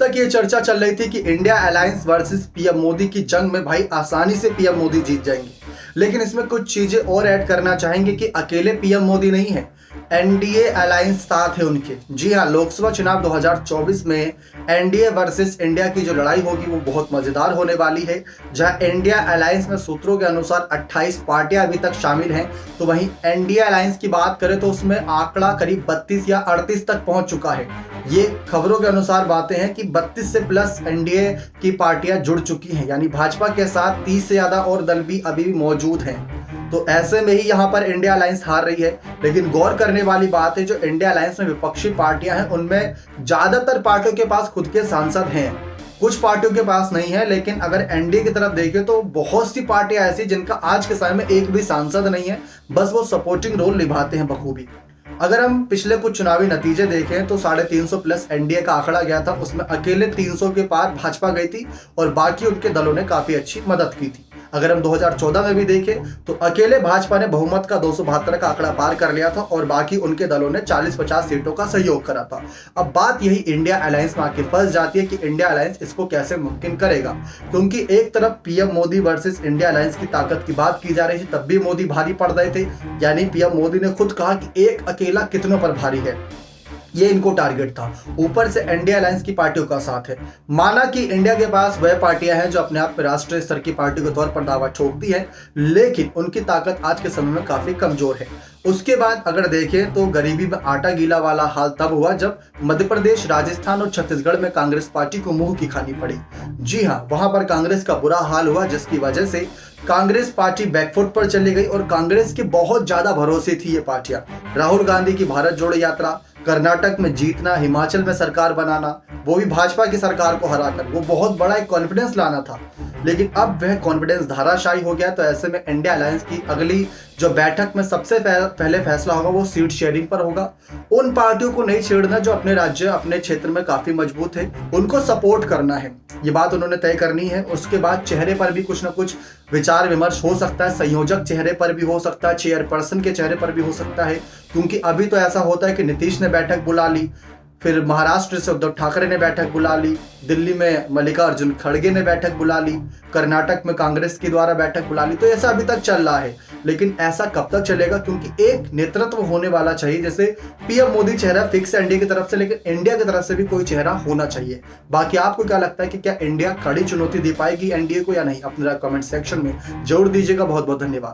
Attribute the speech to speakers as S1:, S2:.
S1: तक ये चर्चा चल रही थी कि India alliance versus PM Modi की जंग में भाई आसानी से पीएम मोदी जीत जाएंगे, लेकिन इसमें कुछ चीजें और ऐड करना चाहेंगे कि अकेले पीएम मोदी नहीं है, एनडीए अलायंस साथ है उनके। जी हाँ, लोकसभा चुनाव 2024 में एनडीए वर्सेस इंडिया की जो लड़ाई होगी वो बहुत मजेदार होने वाली है। जहां इंडिया अलायंस में सूत्रों के अनुसार 28 पार्टियां अभी तक शामिल हैं, तो वहीं एनडीए अलायंस की बात करें तो उसमें आंकड़ा करीब 32 या 38 तक पहुंच चुका है। ये खबरों के अनुसार बातें हैं कि 32 से प्लस एनडीए की पार्टियां जुड़ चुकी हैं, यानी भाजपा के साथ 30 से ज्यादा और दल भी अभी भी मौजूद हैं। तो ऐसे में ही यहाँ पर इंडिया अलायंस हार रही है। लेकिन गौर करने वाली बात है, जो इंडिया अलायंस में विपक्षी पार्टियां हैं उनमें ज्यादातर पार्टियों के पास खुद के सांसद हैं, कुछ पार्टियों के पास नहीं है। लेकिन अगर एनडीए की तरफ देखें तो बहुत सी पार्टियां ऐसी जिनका आज के समय में एक भी सांसद नहीं है, बस वो सपोर्टिंग रोल निभाते हैं बखूबी। अगर हम पिछले कुछ चुनावी नतीजे देखें तो 350 प्लस एनडीए का आंकड़ा गया था, उसमें अकेले 300 के पार भाजपा गई थी और बाकी उनके दलों ने काफी अच्छी मदद की थी। अगर हम 2014 में भी देखें तो अकेले भाजपा ने बहुमत का 272 का आंकड़ा पार कर लिया था और बाकी उनके दलों ने 40-50 सीटों का सहयोग करा था। अब बात यही इंडिया अलायंस में आके फंस जाती है कि इंडिया अलायंस इसको कैसे मुमकिन करेगा, क्योंकि एक तरफ PM Modi versus India alliance की ताकत की बात की जा रही थी, तब भी मोदी भारी पड़ रहे थे। यानी पीएम मोदी ने खुद कहा कि एक अकेला कितनों पर भारी है, ये इनको टारगेट था। ऊपर से इंडिया अलायंस की पार्टियों का साथ है। माना कि इंडिया के पास वह पार्टियां हैं जो अपने आप में राष्ट्रीय स्तर की पार्टी के तौर पर दावा ठोकती हैं, लेकिन उनकी ताकत आज के समय में काफी कमजोर है। उसके बाद अगर देखें तो गरीबी में आटा गीला वाला हाल तब हुआ जब मध्य प्रदेश, राजस्थान और छत्तीसगढ़ में कांग्रेस पार्टी को मुंह की खानी पड़ी। जी हाँ, वहां पर कांग्रेस का बुरा हाल हुआ, जिसकी वजह से कांग्रेस पार्टी बैकफुट पर चली गई और कांग्रेस के बहुत ज्यादा भरोसे थी ये पार्टियां। राहुल गांधी की भारत जोड़ो यात्रा, कर्नाटक में जीतना, हिमाचल में सरकार बनाना, वो भी भाजपा की सरकार को हराकर, वो बहुत बड़ा एक कॉन्फिडेंस लाना था। लेकिन अब वह कॉन्फिडेंस धाराशायी हो गया। तो ऐसे में इंडिया अलायंस की अगली जो बैठक में सबसे पहले फैसला होगा वो सीट शेयरिंग पर होगा। उन पार्टियों को नहीं छेड़ना जो अपने राज्य, अपने क्षेत्र में काफी मजबूत है, उनको सपोर्ट करना है, ये बात उन्होंने तय करनी है। उसके बाद चेहरे पर भी कुछ ना कुछ विचार विमर्श हो सकता है, संयोजक चेहरे पर भी हो सकता है, चेयरपर्सन के चेहरे पर भी हो सकता है। क्योंकि अभी तो ऐसा होता है कि नीतीश ने बैठक बुला ली, फिर महाराष्ट्र से उद्धव ठाकरे ने बैठक बुला ली, दिल्ली में मल्लिकार्जुन खड़गे ने बैठक बुला ली, कर्नाटक में कांग्रेस के द्वारा बैठक बुला ली। तो ऐसा अभी तक चल रहा है, लेकिन ऐसा कब तक चलेगा, क्योंकि एक नेतृत्व होने वाला चाहिए। जैसे पीएम मोदी चेहरा फिक्स है एनडीए की तरफ से, लेकिन इंडिया की तरफ से भी कोई चेहरा होना चाहिए। बाकी आपको क्या लगता है कि क्या इंडिया कड़ी चुनौती दे पाएगी एनडीए को या नहीं? अपने कमेंट सेक्शन में जरूर दीजिएगा। बहुत बहुत धन्यवाद।